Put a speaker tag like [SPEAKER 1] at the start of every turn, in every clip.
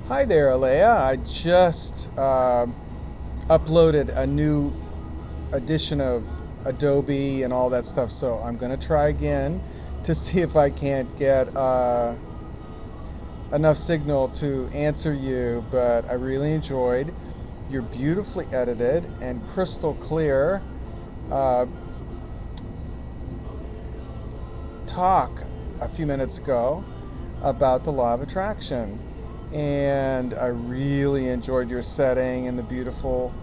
[SPEAKER 1] Hi there, Alea. I just uploaded a new edition of Adobe and all that stuff, so I'm going to try again to see if I can't get enough signal to answer you. But I really enjoyed your beautifully edited and crystal clear uh, talk a few minutes ago about the law of attraction. And I really enjoyed your setting and the beautiful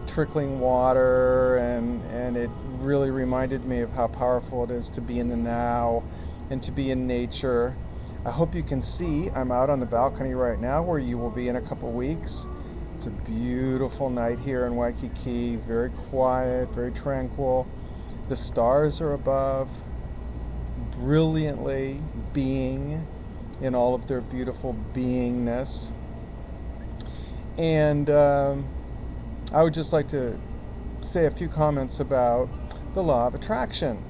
[SPEAKER 1] trickling water, and it really reminded me of how powerful it is to be in the now and to be in nature. I hope you can see I'm out on the balcony right now where you will be in a couple weeks. It's a beautiful night here in Waikiki, very quiet, very tranquil. The stars are above, brilliantly being in all of their beautiful beingness. And I would just like to say a few comments about the law of attraction.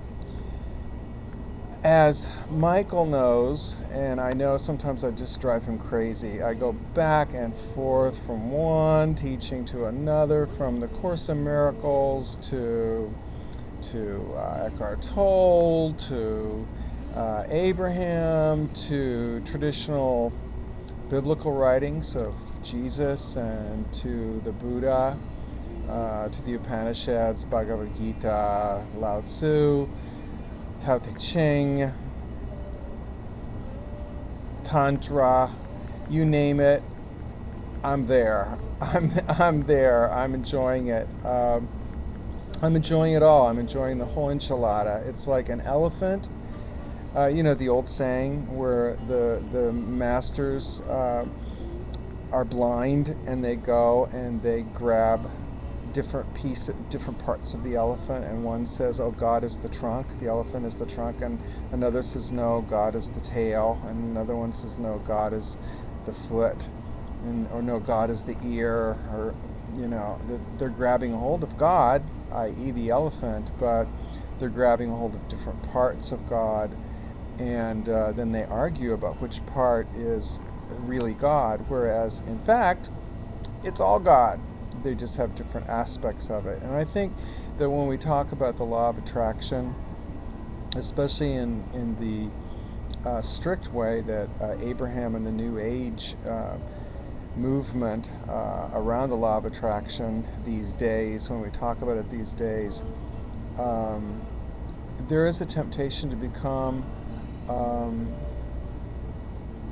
[SPEAKER 1] As Michael knows, and I know sometimes I just drive him crazy, I go back and forth from one teaching to another, from the Course in Miracles to Eckhart Tolle to Abraham to traditional biblical writings of Jesus and to the Buddha, to the Upanishads, Bhagavad Gita, Lao Tzu, Tao Te Ching, Tantra, you name it, I'm there. I'm there. I'm enjoying it. I'm enjoying it all. I'm enjoying the whole enchilada. It's like an elephant. You know the old saying where the masters are blind and they go and they grab different parts of the elephant, and one says, "Oh, God is the trunk, the elephant is the trunk," and another says, "No, God is the tail," and another one says, "No, God is the foot," or "No, God is the ear," or they're grabbing a hold of God, i.e., the elephant, but they're grabbing a hold of different parts of God, and then they argue about which part is really God, whereas in fact, it's all God. They just have different aspects of it. And I think that when we talk about the law of attraction, especially in the strict way that Abraham and the New Age movement around the law of attraction these days, when we talk about it these days, um, there is a temptation to become um,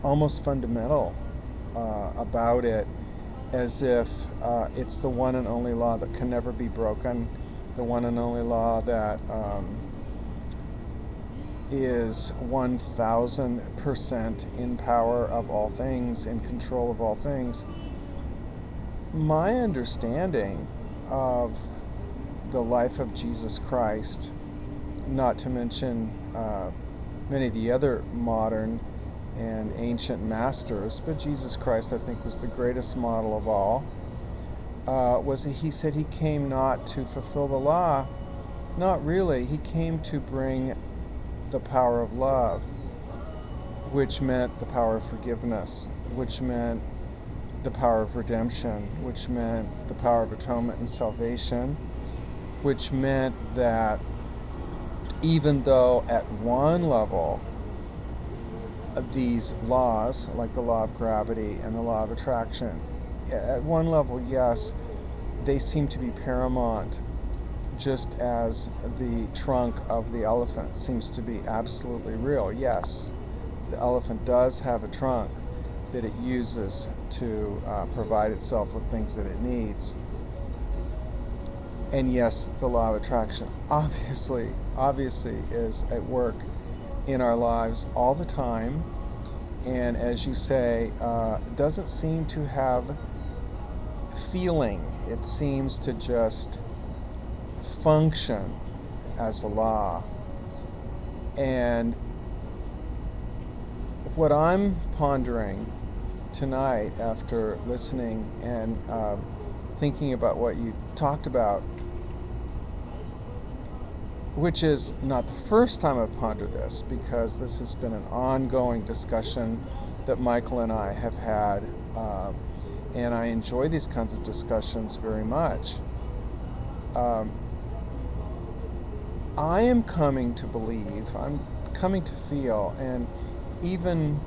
[SPEAKER 1] almost fundamental about it, as if it's the one and only law that can never be broken, the one and only law that is 1000% in power of all things, in control of all things. My understanding of the life of Jesus Christ, not to mention many of the other modern and ancient masters, but Jesus Christ, I think, was the greatest model of all, was that he said he came not to fulfill the law. Not really. He came to bring the power of love, which meant the power of forgiveness, which meant the power of redemption, which meant the power of atonement and salvation, which meant that even though at one level of these laws, like the law of gravity and the law of attraction, at one level, yes, they seem to be paramount, just as the trunk of the elephant seems to be absolutely real. Yes, the elephant does have a trunk that it uses to provide itself with things that it needs. And yes, the law of attraction obviously is at work in our lives all the time, and as you say, doesn't seem to have feeling. It seems to just function as a law. And what I'm pondering tonight after listening and thinking about what you talked about, which is not the first time I've pondered this, because this has been an ongoing discussion that Michael and I have had, and I enjoy these kinds of discussions very much. I am coming to believe, I'm coming to feel, and even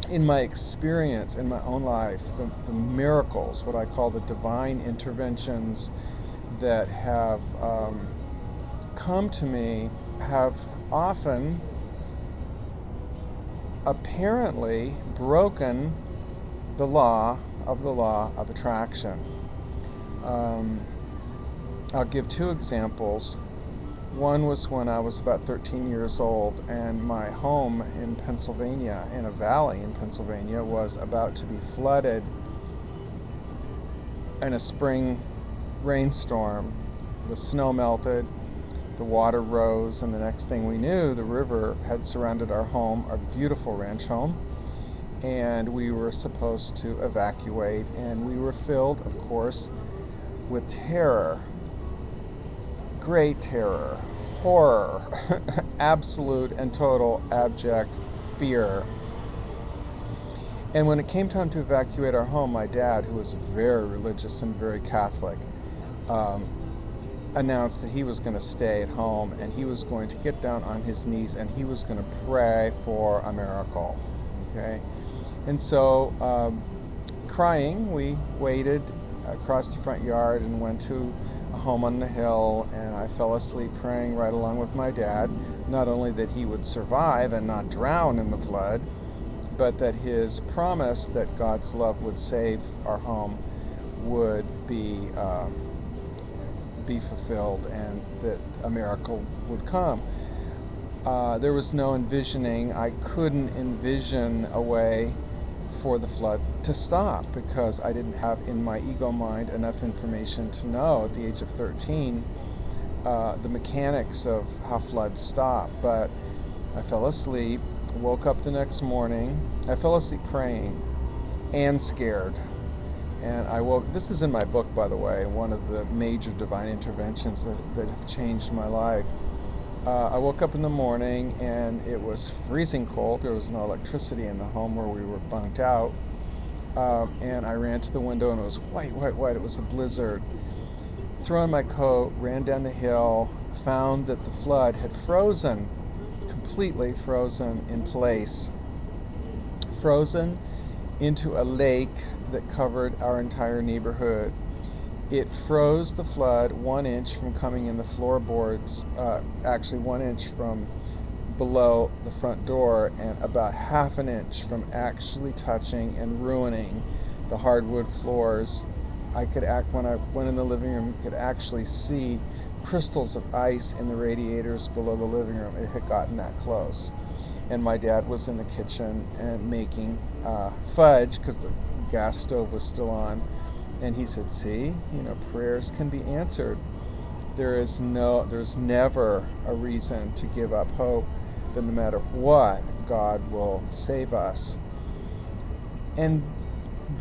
[SPEAKER 1] in my experience in my own life, the miracles, what I call the divine interventions that have come to me, have often apparently broken the law of attraction. I'll give two examples. One was when I was about 13 years old, and my home in Pennsylvania, in a valley in Pennsylvania, was about to be flooded in a spring rainstorm. The snow melted, the water rose, and the next thing we knew, the river had surrounded our home, our beautiful ranch home, and we were supposed to evacuate, and we were filled, of course, with terror. Great terror, horror, absolute and total abject fear. And when it came time to evacuate our home, my dad, who was very religious and very Catholic, announced that he was going to stay at home and he was going to get down on his knees and he was going to pray for a miracle. Okay? And so, crying, we waded across the front yard and went to a home on the hill, and I fell asleep praying right along with my dad, not only that he would survive and not drown in the flood, but that his promise that God's love would save our home would be fulfilled and that a miracle would come. There was no envisioning. I couldn't envision a way for the flood to stop because I didn't have in my ego mind enough information to know at the age of 13 the mechanics of how floods stop. But I fell asleep, woke up the next morning. I fell asleep praying and scared. And I woke, this is in my book, by the way, one of the major divine interventions that have changed my life. I woke up in the morning and it was freezing cold. There was no electricity in the home where we were bunked out. And I ran to the window and it was white. It was a blizzard. Threw on my coat, ran down the hill, found that the flood had frozen, completely frozen in place. Frozen into a lake that covered our entire neighborhood. It froze the flood 1 inch from coming in the floorboards, actually 1 inch from below the front door, and about ½ an inch from actually touching and ruining the hardwood floors. When I went in the living room, you could actually see crystals of ice in the radiators below the living room. It had gotten that close. And my dad was in the kitchen and making fudge because the gas stove was still on. And he said, see, prayers can be answered. There's never a reason to give up hope that no matter what, God will save us. And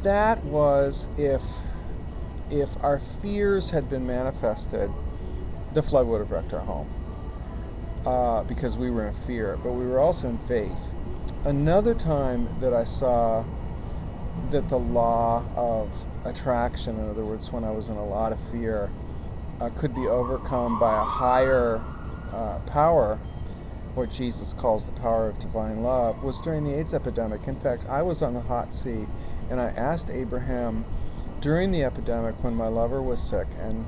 [SPEAKER 1] that was if our fears had been manifested, the flood would have wrecked our home because we were in fear, but we were also in faith. Another time that I saw that the law of attraction, in other words, when I was in a lot of fear, could be overcome by a higher power, what Jesus calls the power of divine love, was during the AIDS epidemic. In fact, I was on the hot seat, and I asked Abraham during the epidemic when my lover was sick and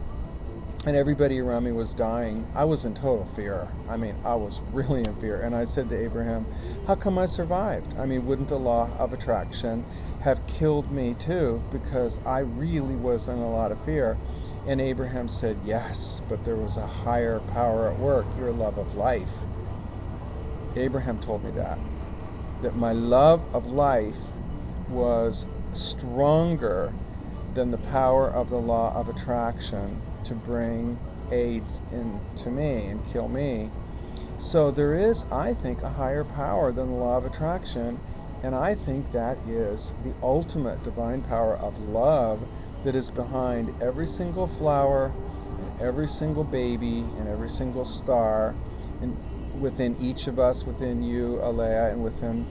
[SPEAKER 1] everybody around me was dying. I was in total fear. I was really in fear. And I said to Abraham, how come I survived? Wouldn't the law of attraction have killed me too? Because I really was in a lot of fear. And Abraham said, yes, but there was a higher power at work, your love of life. Abraham told me that my love of life was stronger than the power of the law of attraction to bring AIDS into me and kill me. So there is, I think, a higher power than the law of attraction, and I think that is the ultimate divine power of love that is behind every single flower, and every single baby, and every single star, and within each of us, within you, Alea, and within